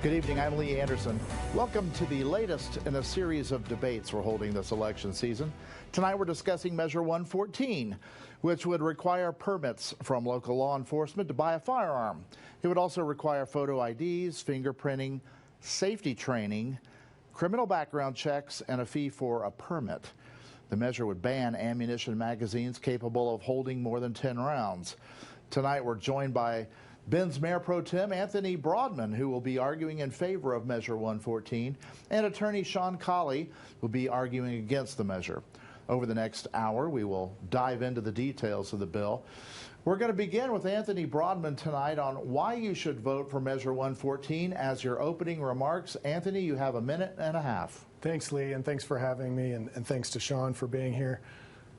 Good evening, I'm Lee Anderson. Welcome to the latest in a series of debates we're holding this election season. Tonight we're discussing Measure 114, which would require permits from local law enforcement to buy a firearm. It would also require photo IDs, fingerprinting, safety training, criminal background checks, and a fee for a permit. The measure would ban ammunition magazines capable of holding more than 10 rounds. Tonight we're joined by Bend's Mayor Pro Tem Anthony Broadman, who will be arguing in favor of Measure 114, and attorney Shawn Kollie will be arguing against the measure. Over the next hour, we will dive into the details of the bill. We're going to begin with Anthony Broadman tonight on why you should vote for Measure 114 as your opening remarks. Anthony, you have a minute and a half. Thanks, Lee, and thanks for having me, and thanks to Shawn for being here.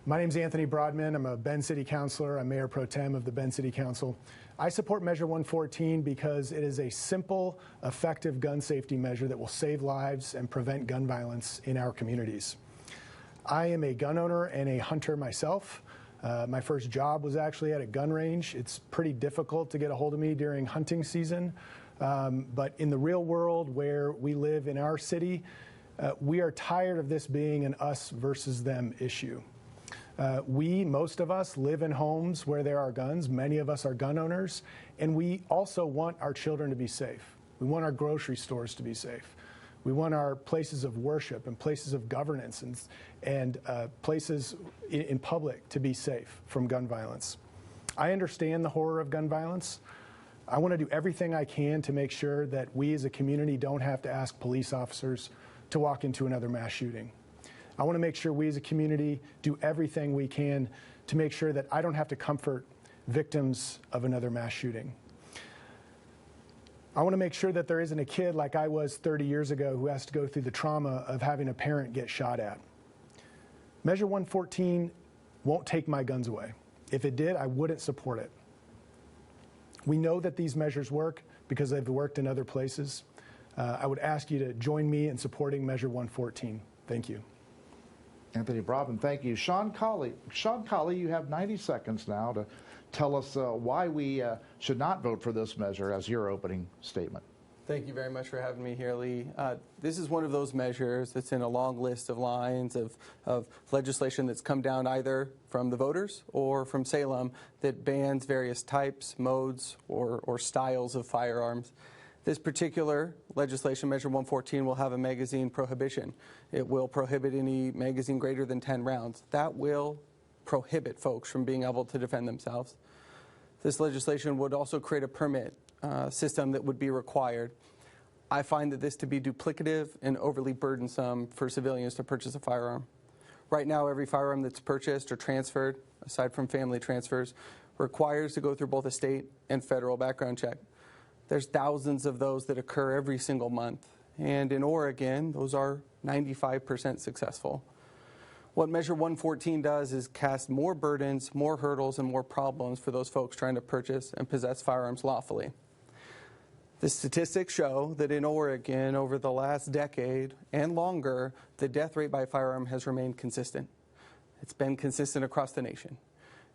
My name's Anthony Broadman. I'm a Bend City Councilor. I'm Mayor Pro Tem of the Bend City Council. I support Measure 114 because it is a simple, effective gun safety measure that will save lives and prevent gun violence in our communities. I am a gun owner and a hunter myself. My first job was actually at a gun range. It's pretty difficult to get a hold of me during hunting season, but in the real world where we live in our city, we are tired of this being an us versus them issue. Most of us, live in homes where there are guns. Many of us are gun owners, and we also want our children to be safe. We want our grocery stores to be safe. We want our places of worship and places of governance and places in public to be safe from gun violence. I understand the horror of gun violence. I want to do everything I can to make sure that we as a community don't have to ask police officers to walk into another mass shooting. I want to make sure we as a community do everything we can to make sure that I don't have to comfort victims of another mass shooting. I want to make sure that there isn't a kid like I was 30 years ago who has to go through the trauma of having a parent get shot at. Measure 114 won't take my guns away. If it did, I wouldn't support it. We know that these measures work because they've worked in other places. I would ask you to join me in supporting Measure 114. Thank you. Anthony Broadman, thank you. Shawn Kollie. Shawn Kollie, you have 90 seconds now to tell us why we should not vote for this measure as your opening statement. Thank you very much for having me here, Lee. This is one of those measures that's in a long list of lines of legislation that's come down either from the voters or from Salem that bans various types, modes, or styles of firearms. This particular legislation, Measure 114, will have a magazine prohibition. It will prohibit any magazine greater than 10 rounds. That will prohibit folks from being able to defend themselves. This legislation would also create a permit system that would be required. I find that this to be duplicative and overly burdensome for civilians to purchase a firearm. Right now, every firearm that's purchased or transferred, aside from family transfers, requires to go through both a state and federal background check. There's thousands of those that occur every single month. And in Oregon, those are 95% successful. What Measure 114 does is cast more burdens, more hurdles, and more problems for those folks trying to purchase and possess firearms lawfully. The statistics show that in Oregon, over the last decade and longer, the death rate by firearm has remained consistent. It's been consistent across the nation.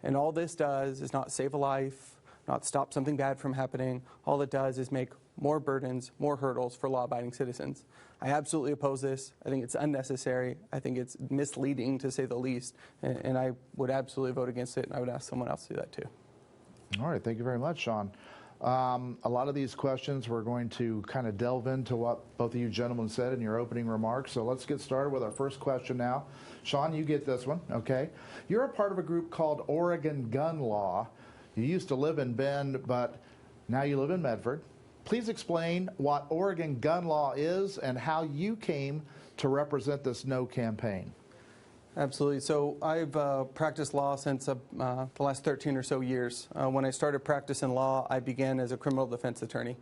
And all this does is not save a life, not stop something bad from happening. All it does is make more burdens, more hurdles for law-abiding citizens. I absolutely oppose this. I think it's unnecessary. I think it's misleading, to say the least. And I would absolutely vote against it, and I would ask someone else to do that too. All right, thank you very much, Shawn. A lot of these questions we're going to kind of delve into what both of you gentlemen said in your opening remarks. So let's get started with our first question now. Shawn, you get this one, okay? You're a part of a group called Oregon Gun Law. You used to live in Bend, but now you live in Medford. Please explain what Oregon gun law is and how you came to represent this no campaign. Absolutely. So I've practiced law since the last 13 or so years. When I started practicing law, I began as a criminal defense attorney.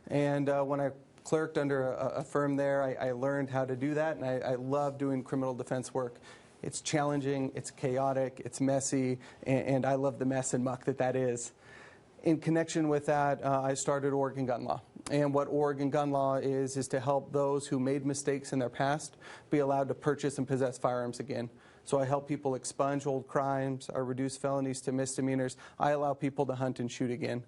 And when I clerked under a firm there, I learned how to do that, and I love doing criminal defense work. It's challenging, it's chaotic, it's messy, and I love the mess and muck that is. In connection with that, I started Oregon Gun Law. And what Oregon Gun Law is to help those who made mistakes in their past be allowed to purchase and possess firearms again. So I help people expunge old crimes, I reduce felonies to misdemeanors. I allow people to hunt and shoot again.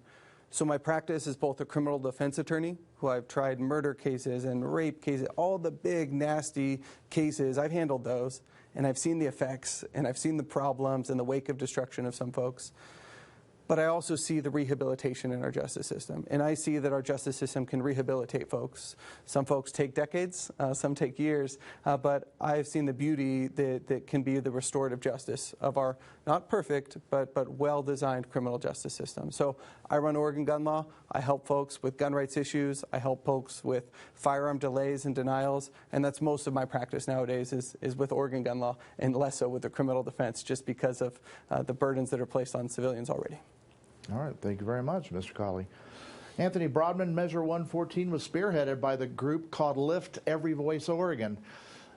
So my practice is both a criminal defense attorney, who I've tried murder cases and rape cases, all the big, nasty cases. I've handled those, and I've seen the effects, and I've seen the problems and the wake of destruction of some folks. But I also see the rehabilitation in our justice system, and I see that our justice system can rehabilitate folks. Some folks take decades, some take years, but I've seen the beauty that can be the restorative justice of our not perfect, but well-designed criminal justice system. So I run Oregon Gun Law. I help folks with gun rights issues. I help folks with firearm delays and denials, and that's most of my practice nowadays is with Oregon Gun Law, and less so with the criminal defense, just because of the burdens that are placed on civilians already. All right, thank you very much, Mr. Kollie. Anthony Broadman, Measure 114 was spearheaded by the group called Lift Every Voice Oregon,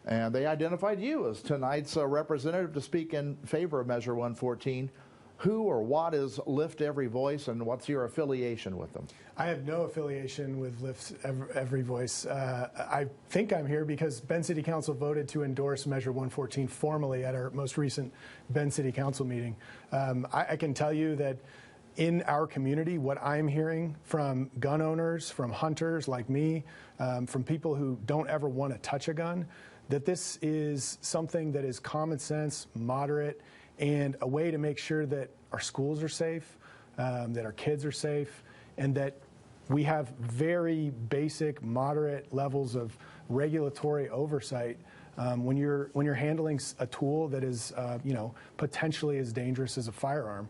and they identified you as tonight's representative to speak in favor of Measure 114. Who or what is Lift Every Voice, and what's your affiliation with them? I have no affiliation with Lift Every Voice. I think I'm here because Bend City Council voted to endorse Measure 114 formally at our most recent Bend City Council meeting. I can tell you that in our community, what I'm hearing from gun owners, from hunters like me, from people who don't ever want to touch a gun, that this is something that is common sense, moderate, and a way to make sure that our schools are safe, that our kids are safe, and that we have very basic, moderate levels of regulatory oversight when you're handling a tool that is, potentially as dangerous as a firearm.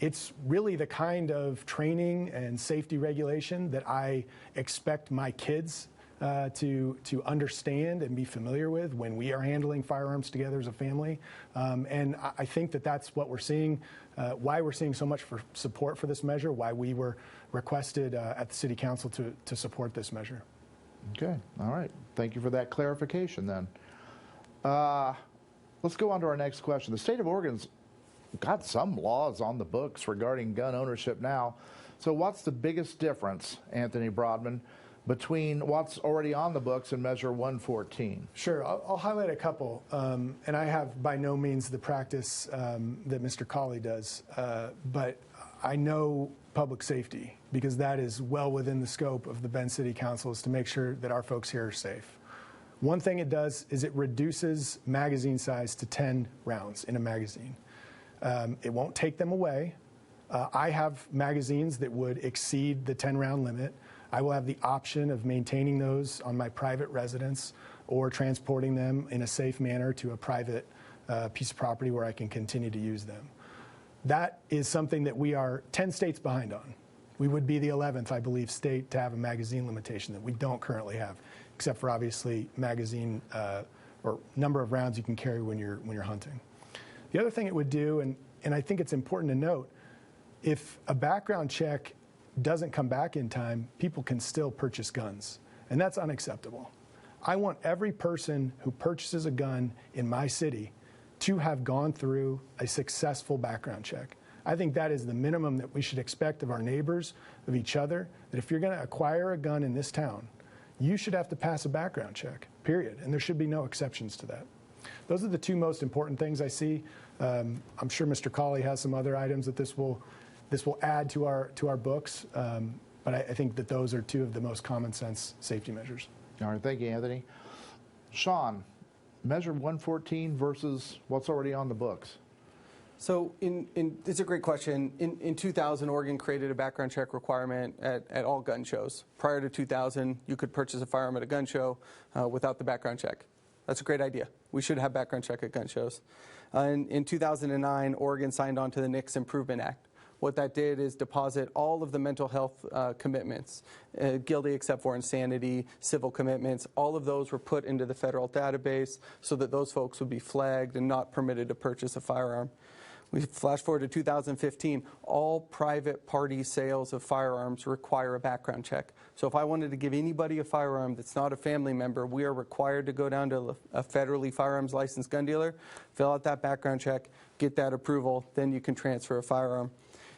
It's really the kind of training and safety regulation that I expect my kids to understand and be familiar with when we are handling firearms together as a family. And I think that that's what we're seeing, why we're seeing so much support for this measure, why we were requested at the City Council to support this measure. Okay, all right. Thank you for that clarification then. Let's go on to our next question. The state of Oregon's got some laws on the books regarding gun ownership now. So what's the biggest difference, Anthony Broadman, between what's already on the books and Measure 114? Sure, I'll highlight a couple. And I have by no means the practice that Mr. Kollie does, but I know public safety because that is well within the scope of the Bend City Council, is to make sure that our folks here are safe. One thing it does is it reduces magazine size to 10 rounds in a magazine. It won't take them away. I have magazines that would exceed the 10-round limit. I will have the option of maintaining those on my private residence or transporting them in a safe manner to a private piece of property where I can continue to use them. That is something that we are 10 states behind on. We would be the 11th, I believe, state to have a magazine limitation that we don't currently have, except for obviously magazine or number of rounds you can carry when you're hunting. The other thing it would do, and I think it's important to note, if a background check doesn't come back in time, people can still purchase guns, and that's unacceptable. I want every person who purchases a gun in my city to have gone through a successful background check. I think that is the minimum that we should expect of our neighbors, of each other, that if you're going to acquire a gun in this town, you should have to pass a background check, period, and there should be no exceptions to that. Those are the two most important things I see. I'm sure Mr. Kollie has some other items that this will add to our books, but I think that those are two of the most common sense safety measures. All right, thank you, Anthony. Shawn, Measure 114 versus what's already on the books. So it's a great question. In 2000, Oregon created a background check requirement at all gun shows. Prior to 2000, you could purchase a firearm at a gun show without the background check. That's a great idea. We should have background check at gun shows. In 2009, Oregon signed on to the Nix Improvement Act. What that did is deposit all of the mental health commitments, guilty except for insanity, civil commitments. All of those were put into the federal database so that those folks would be flagged and not permitted to purchase a firearm. We flash forward to 2015, all private party sales of firearms require a background check. So if I wanted to give anybody a firearm that's not a family member, we are required to go down to a federally firearms licensed gun dealer, fill out that background check, get that approval, then you can transfer a firearm.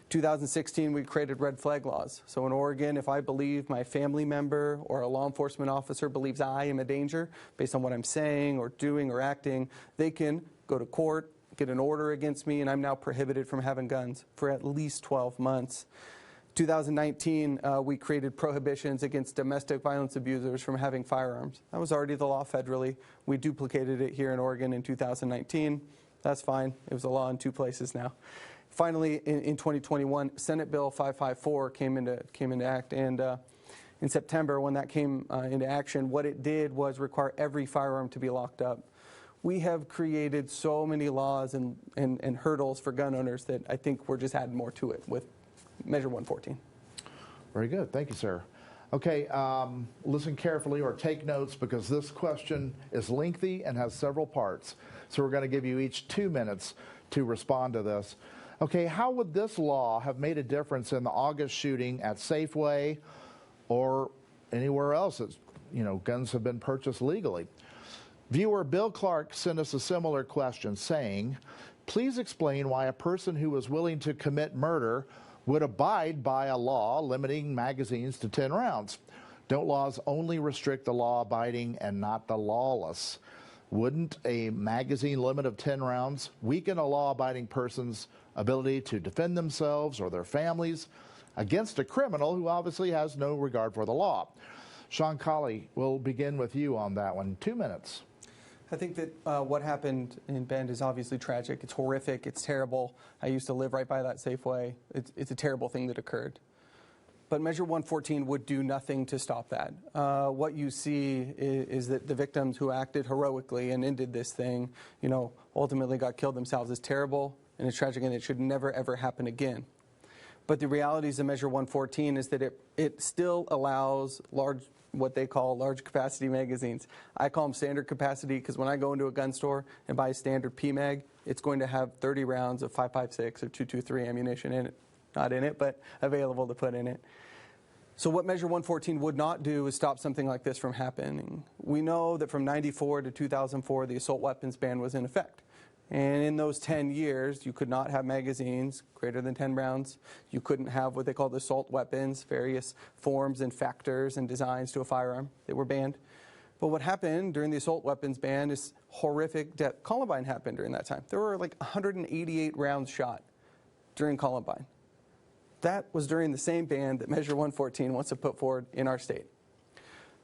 2016, we created red flag laws. So in Oregon, if I believe my family member or a law enforcement officer believes I am a danger based on what I'm saying or doing or acting, they can go to court, get an order against me, and I'm now prohibited from having guns for at least 12 months. 2019, we created prohibitions against domestic violence abusers from having firearms. That was already the law federally. We duplicated it here in Oregon in 2019. That's fine. It was a law in 2 places now. Finally, in 2021, Senate Bill 554 came into act, and in September, when that came into action, what it did was require every firearm to be locked up. We have created so many laws and hurdles for gun owners that I think we're just adding more to it with Measure 114. Very good. Thank you, sir. Okay, listen carefully or take notes because this question is lengthy and has several parts. So we're going to give you each 2 minutes to respond to this. Okay, how would this law have made a difference in the August shooting at Safeway or anywhere else that, guns have been purchased legally? Viewer Bill Clark sent us a similar question saying, please explain why a person who was willing to commit murder would abide by a law limiting magazines to 10 rounds. Don't laws only restrict the law-abiding and not the lawless? Wouldn't a magazine limit of 10 rounds weaken a law-abiding person's ability to defend themselves or their families against a criminal who obviously has no regard for the law? Shawn Kollie, we'll begin with you on that one. 2 minutes. I think that what happened in Bend is obviously tragic. It's horrific. It's terrible. I used to live right by that Safeway. It's a terrible thing that occurred. But Measure 114 would do nothing to stop that. What you see is that the victims who acted heroically and ended this thing, ultimately got killed themselves. It's terrible and it's tragic, and it should never, ever happen again. But the realities of Measure 114 is that it still allows what they call large capacity magazines. I call them standard capacity because when I go into a gun store and buy a standard PMag, it's going to have 30 rounds of 5.56 or 223 ammunition in it. Not in it, but available to put in it. So what Measure 114 would not do is stop something like this from happening. We know that from 94 to 2004, the assault weapons ban was in effect. And in those 10 years, you could not have magazines greater than 10 rounds. You couldn't have what they called assault weapons, various forms and factors and designs to a firearm. They were banned. But what happened during the assault weapons ban is horrific death. Columbine happened during that time. There were like 188 rounds shot during Columbine. That was during the same ban that Measure 114 wants to put forward in our state.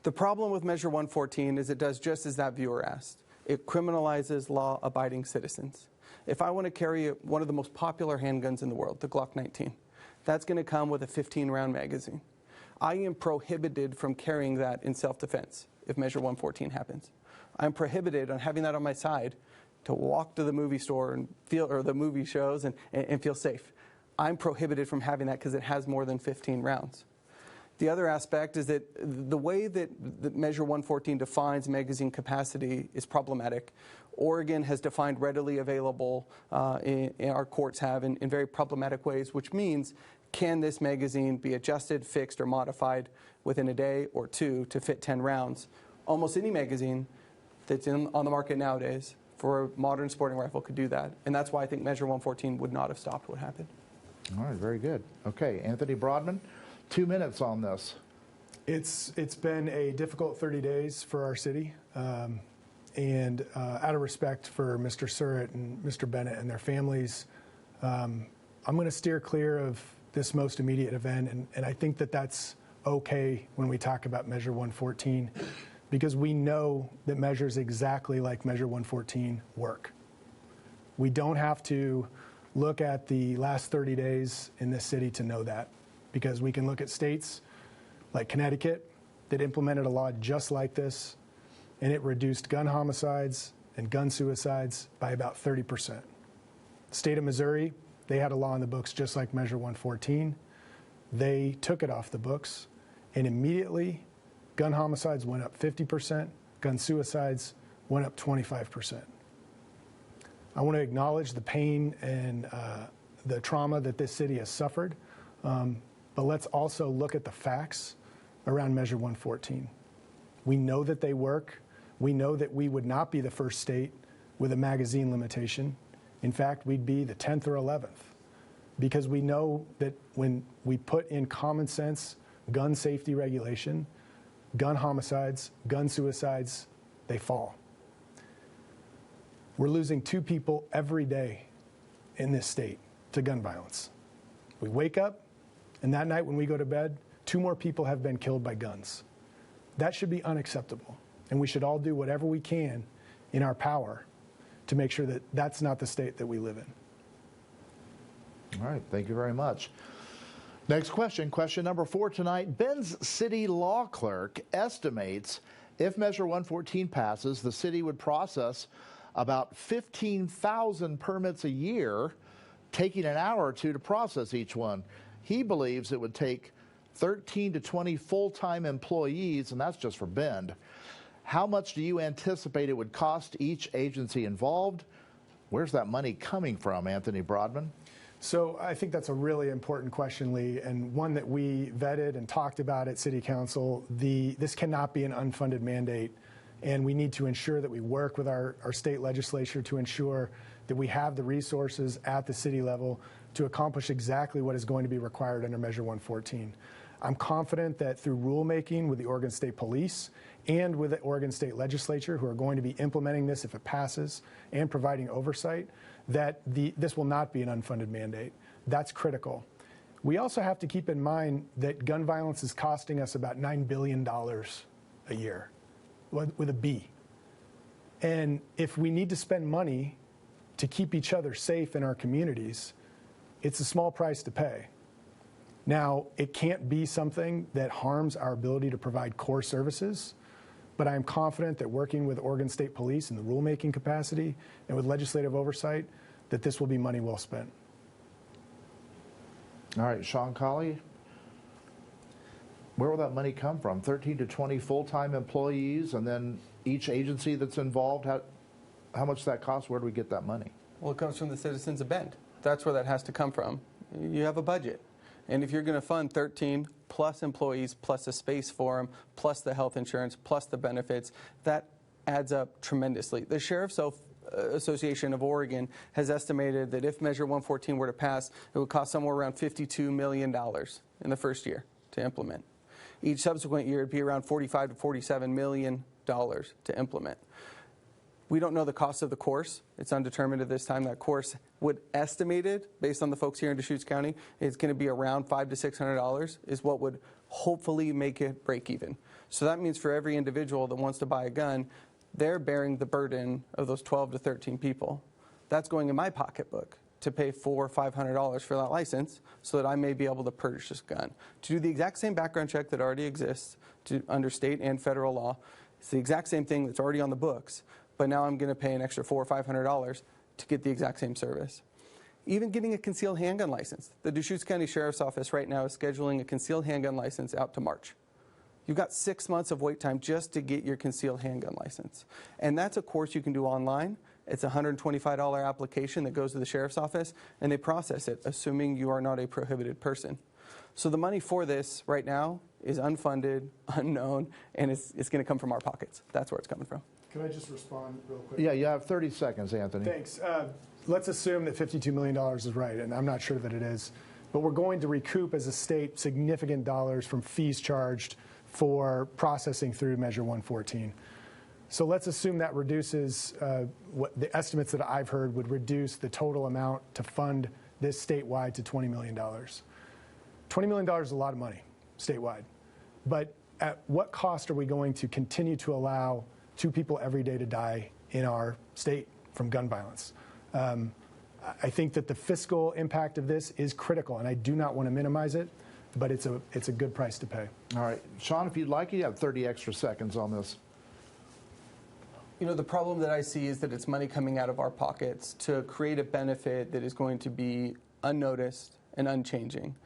The problem with Measure 114 is it does just as that viewer asked. It criminalizes law-abiding citizens. If I want to carry one of the most popular handguns in the world, the Glock 19, that's going to come with a 15-round magazine. I am prohibited from carrying that in self-defense if Measure 114 happens. I'm prohibited on having that on my side to walk to the movie store and or the movie shows and feel safe. I'm prohibited from having that because it has more than 15 rounds. The other aspect is that the way that Measure 114 defines magazine capacity is problematic. Oregon has defined readily available, and our courts have in very problematic ways, which means can this magazine be adjusted, fixed, or modified within a day or two to fit 10 rounds? Almost any magazine that's on the market nowadays for a modern sporting rifle could do that. And that's why I think Measure 114 would not have stopped what happened. All right, very good. Okay, Anthony Broadman, 2 minutes on this. It's been a difficult 30 days for our city, and out of respect for Mr. Surratt and Mr. Bennett and their families, I'm going to steer clear of this most immediate event, and I think that that's okay when we talk about Measure 114, because we know that measures exactly like Measure 114 work. We don't have to look at the last 30 days in this city to know that, because we can look at states like Connecticut that implemented a law just like this, and it reduced gun homicides and gun suicides by about 30%. The state of Missouri, they had a law in the books just like Measure 114. They took it off the books, and immediately gun homicides went up 50%, gun suicides went up 25%. I want to acknowledge the pain and the trauma that this city has suffered, but let's also look at the facts around Measure 114. We know that they work. We know that we would not be the first state with a magazine limitation. In fact, we'd be the 10th or 11th, because we know that when we put in common sense gun safety regulation, gun homicides, gun suicides, they fall. We're losing 2 people every day in this state to gun violence. We wake up and that night when we go to bed, 2 more people have been killed by guns. That should be unacceptable, and we should all do whatever we can in our power to make sure that that's not the state that we live in. All right, thank you very much. Next question, question number 4 tonight. Bend's city law clerk estimates if Measure 114 passes, the city would process about 15,000 permits a year, taking an hour or 2 to process each one. He believes it would take 13 to 20 full-time employees, and that's just for Bend. How much do you anticipate it would cost each agency involved? Where's that money coming from, Anthony Broadman? So I think that's a really important question, Lee, and one that we vetted and talked about at City Council. This cannot be an unfunded mandate, and we need to ensure that we work with our state legislature to ensure that we have the resources at the city level to accomplish exactly what is going to be required under Measure 114. I'm confident that through rulemaking with the Oregon State Police and with the Oregon State Legislature, who are going to be implementing this if it passes and providing oversight, that this will not be an unfunded mandate. That's critical. We also have to keep in mind that gun violence is costing us about $9 billion a year, with a B. And if we need to spend money to keep each other safe in our communities, it's a small price to pay. Now, it can't be something that harms our ability to provide core services, but I am confident that working with Oregon State Police in the rulemaking capacity and with legislative oversight, that this will be money well spent. All right, Shawn Kollie, where will that money come from? 13 to 20 full-time employees, and then each agency that's involved, how much does that cost? Where do we get that money? Well, it comes from the citizens of Bend. That's where that has to come from. You have a budget. And if you're going to fund 13 plus employees, plus a space for them, plus the health insurance, plus the benefits, that adds up tremendously. The Sheriff's Association of Oregon has estimated that if Measure 114 were to pass, it would cost somewhere around $52 million in the first year to implement. Each subsequent year, it would be around $45 to $47 million to implement. We don't know the cost of the course. It's undetermined at this time. That course would estimated, based on the folks here in Deschutes County, it's going to be around $500 to $600 is what would hopefully make it break even. So that means for every individual that wants to buy a gun, they're bearing the burden of those 12 to 13 people. That's going in my pocketbook to pay $400 or $500 for that license so that I may be able to purchase this gun. To do the exact same background check that already exists under state and federal law, it's the exact same thing that's already on the books, but now I'm going to pay an extra $400 or $500 to get the exact same service. Even getting a concealed handgun license. The Deschutes County Sheriff's Office right now is scheduling a concealed handgun license out to March. You've got 6 months of wait time just to get your concealed handgun license. And that's a course you can do online. It's a $125 application that goes to the Sheriff's Office, and they process it, assuming you are not a prohibited person. So the money for this right now is unfunded, unknown, and it's going to come from our pockets. That's where it's coming from. Can I just respond real quick? Yeah, you have 30 seconds, Anthony. Thanks. Let's assume that $52 million is right, and I'm not sure that it is. But we're going to recoup as a state significant dollars from fees charged for processing through Measure 114. So let's assume that reduces, what the estimates that I've heard would reduce the total amount to fund this statewide to $20 million. $20 million is a lot of money statewide. But at what cost are we going to continue to allow 2 people every day to die in our state from gun violence? I think that the fiscal impact of this is critical, and I do not want to minimize it, but it's a good price to pay. All right. Shawn, if you'd like, you have 30 extra seconds on this. You know, the problem that I see is that it's money coming out of our pockets to create a benefit that is going to be unnoticed and unchanging.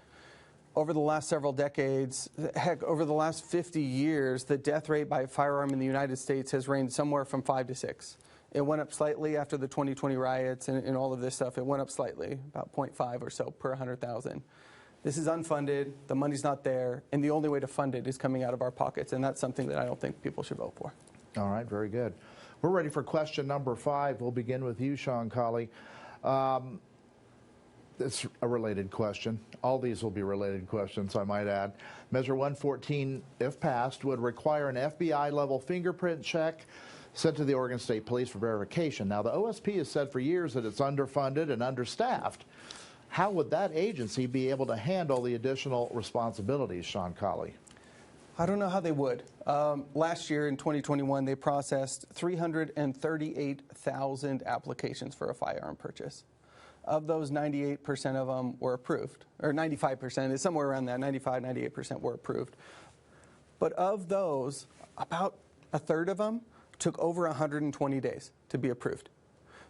Over the last several decades, heck, over the last 50 years, the death rate by firearm in the United States has ranged somewhere from 5 to 6. It went up slightly after the 2020 riots and all of this stuff. It went up slightly, about 0.5 or so per 100,000. This is unfunded, the money's not there, and the only way to fund it is coming out of our pockets, and that's something that I don't think people should vote for. All right, very good. We're ready for question number 5. We'll begin with you, Shawn Kollie. It's a related question. All these will be related questions, I might add. Measure 114, if passed, would require an FBI-level fingerprint check sent to the Oregon State Police for verification. Now, the OSP has said for years that it's underfunded and understaffed. how would that agency be able to handle the additional responsibilities, Shawn Kollie? I don't know how they would. Last year in 2021, they processed 338,000 applications for a firearm purchase. Of those, 98% of them were approved, or 95%, it's somewhere around that, 95, 98% were approved. But of those, about a third of them took over 120 days to be approved.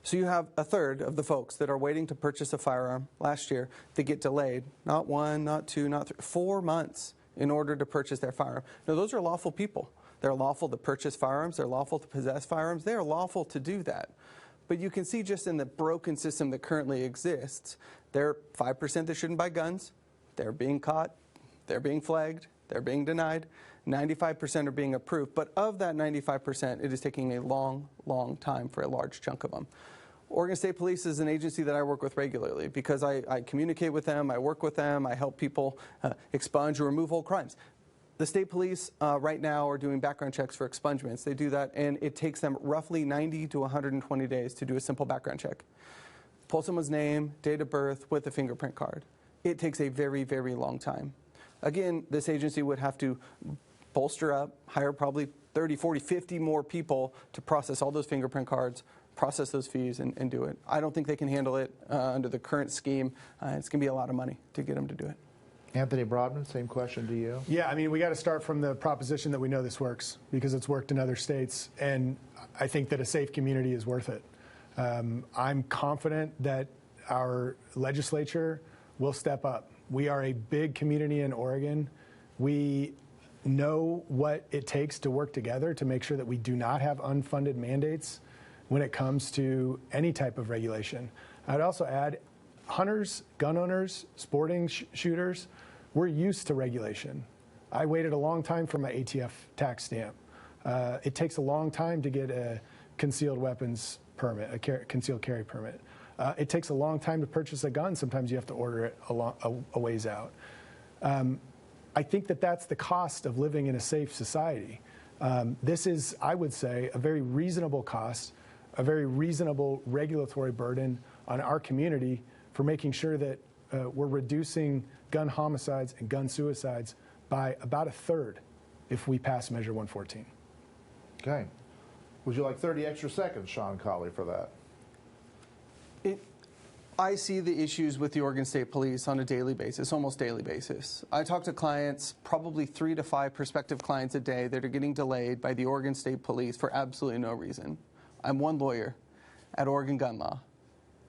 So you have a third of the folks that are waiting to purchase a firearm last year that get delayed, not 1, not 2, not 3, 4 months in order to purchase their firearm. Now, those are lawful people. They're lawful to purchase firearms. They're lawful to possess firearms. They are lawful to do that. But you can see just in the broken system that currently exists, there are 5% that shouldn't buy guns. They're being caught. They're being flagged. They're being denied. 95% are being approved. But of that 95%, it is taking a long, long time for a large chunk of them. Oregon State Police is an agency that I work with regularly because I communicate with them, I work with them, I help people expunge or remove old crimes. The state police right now are doing background checks for expungements. They do that, and it takes them roughly 90 to 120 days to do a simple background check. Pull someone's name, date of birth with a fingerprint card. It takes a very, very long time. Again, this agency would have to bolster up, hire probably 30, 40, 50 more people to process all those fingerprint cards, process those fees, and do it. I don't think they can handle it under the current scheme. It's going to be a lot of money to get them to do it. Anthony Broadman, same question to you. Yeah, I mean, we got to start from the proposition that we know this works because it's worked in other states, and I think that a safe community is worth it. I'm confident that our legislature will step up. We are a big community in Oregon. We know what it takes to work together to make sure that we do not have unfunded mandates when it comes to any type of regulation. I'd also add, hunters, gun owners, sporting shooters, we're used to regulation. I waited a long time for my ATF tax stamp. It takes a long time to get a concealed weapons permit, a concealed carry permit. It takes a long time to purchase a gun. Sometimes you have to order it a ways out. I think that that's the cost of living in a safe society. This is, I would say, a very reasonable cost, a very reasonable regulatory burden on our community for making sure that we're reducing gun homicides and gun suicides by about a third if we pass Measure 114. Okay. Would you like 30 extra seconds, Shawn Kollie, for that? I see the issues with the Oregon State Police on a daily basis, almost daily basis. I talk to clients, probably 3 to 5 prospective clients a day that are getting delayed by the Oregon State Police for absolutely no reason. I'm one lawyer at Oregon Gun Law,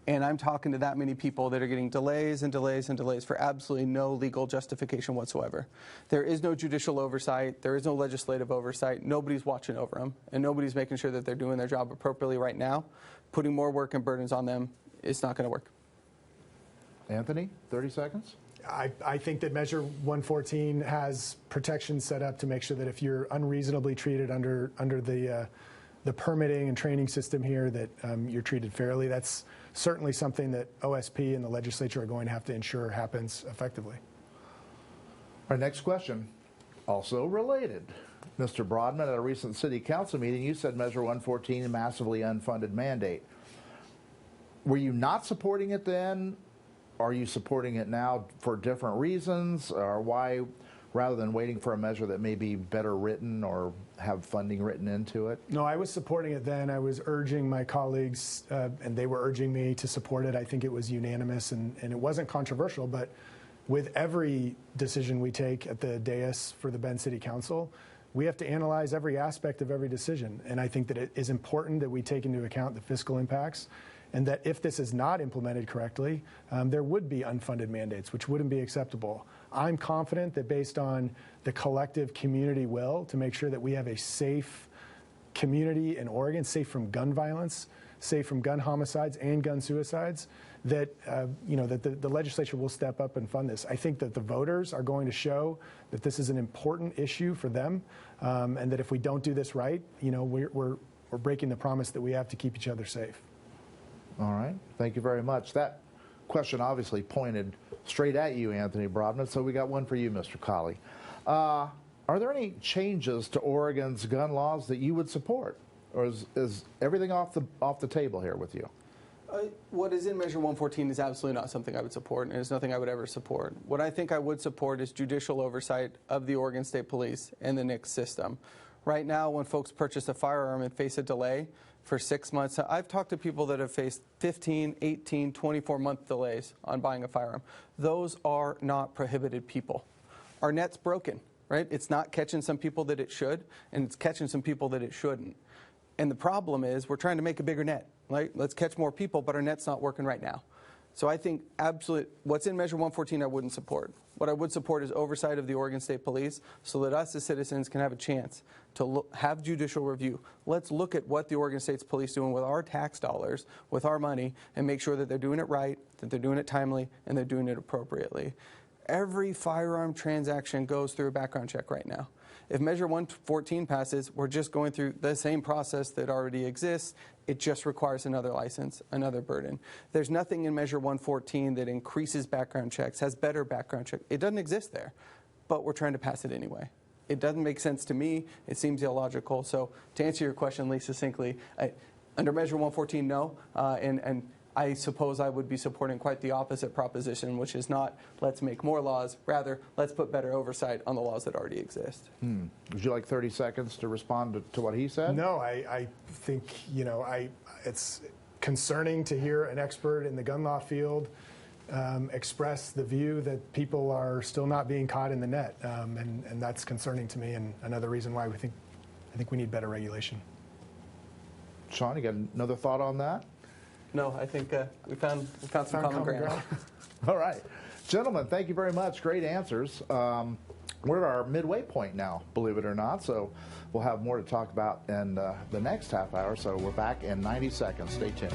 and I'm talking to that many people that are getting delays and delays and delays for absolutely no legal justification whatsoever. There is no judicial oversight. There is no legislative oversight. Nobody's watching over them, and nobody's making sure that they're doing their job appropriately right now. Putting more work and burdens on them, it's not going to work. Anthony, 30 seconds. I think that Measure 114 has protections set up to make sure that if you're unreasonably treated under the permitting and training system here, that you're treated fairly. That's certainly something that OSP and the legislature are going to have to ensure happens effectively. Our next question, also related. Mr. Broadman, at a recent city council meeting, you said Measure 114 a massively unfunded mandate. Were you not supporting it then? Are you supporting it now for different reasons? Or why, rather than waiting for a measure that may be better written or have funding written into it? No, I was supporting it then. I was urging my colleagues, and they were urging me to support it. I think it was unanimous, and it wasn't controversial. But with every decision we take at the dais for the Bend City Council, we have to analyze every aspect of every decision. And I think that it is important that we take into account the fiscal impacts, and that if this is not implemented correctly, there would be unfunded mandates, which wouldn't be acceptable. I'm confident that based on the collective community will to make sure that we have a safe community in Oregon, safe from gun violence, safe from gun homicides and gun suicides, that that the legislature will step up and fund this. I think that the voters are going to show that this is an important issue for them, and that if we don't do this right, we're breaking the promise that we have to keep each other safe. All right. Thank you very much. That question obviously pointed straight at you, Anthony Broadman, so we got one for you, Mr. Kollie. Are there any changes to Oregon's gun laws that you would support? Or is everything off the table here with you? What is in Measure 114 is absolutely not something I would support, and it's nothing I would ever support. What I think I would support is judicial oversight of the Oregon State Police and the Nix system. Right now, when folks purchase a firearm and face a delay for 6 months, I've talked to people that have faced 15, 18, 24-month delays on buying a firearm. Those are not prohibited people. Our net's broken, right? It's not catching some people that it should, and it's catching some people that it shouldn't. And the problem is we're trying to make a bigger net, right? Let's catch more people, but our net's not working right now. So I think what's in Measure 114 I wouldn't support. What I would support is oversight of the Oregon State Police so that us as citizens can have a chance to have judicial review. Let's look at what the Oregon State Police doing with our tax dollars, with our money, and make sure that they're doing it right, that they're doing it timely, and they're doing it appropriately. Every firearm transaction goes through a background check right now. If Measure 114 passes, we're just going through the same process that already exists. It just requires another license, another burden. There's nothing in Measure 114 that increases background checks, has better background checks. It doesn't exist there, but we're trying to pass it anyway. It doesn't make sense to me. It seems illogical. So to answer your question, Lee, succinctly, under Measure 114, no, and I suppose I would be supporting quite the opposite proposition, which is not let's make more laws, rather let's put better oversight on the laws that already exist. Would you like 30 seconds to respond to what he said? No, I think, it's concerning to hear an expert in the gun law field express the view that people are still not being caught in the net, and that's concerning to me, and another reason why I think we need better regulation. Shawn, you got another thought on that? No, I think we found some common ground. All right. Gentlemen, thank you very much. Great answers. We're at our midway point now, believe it or not, so we'll have more to talk about in the next half hour, so we're back in 90 seconds. Stay tuned.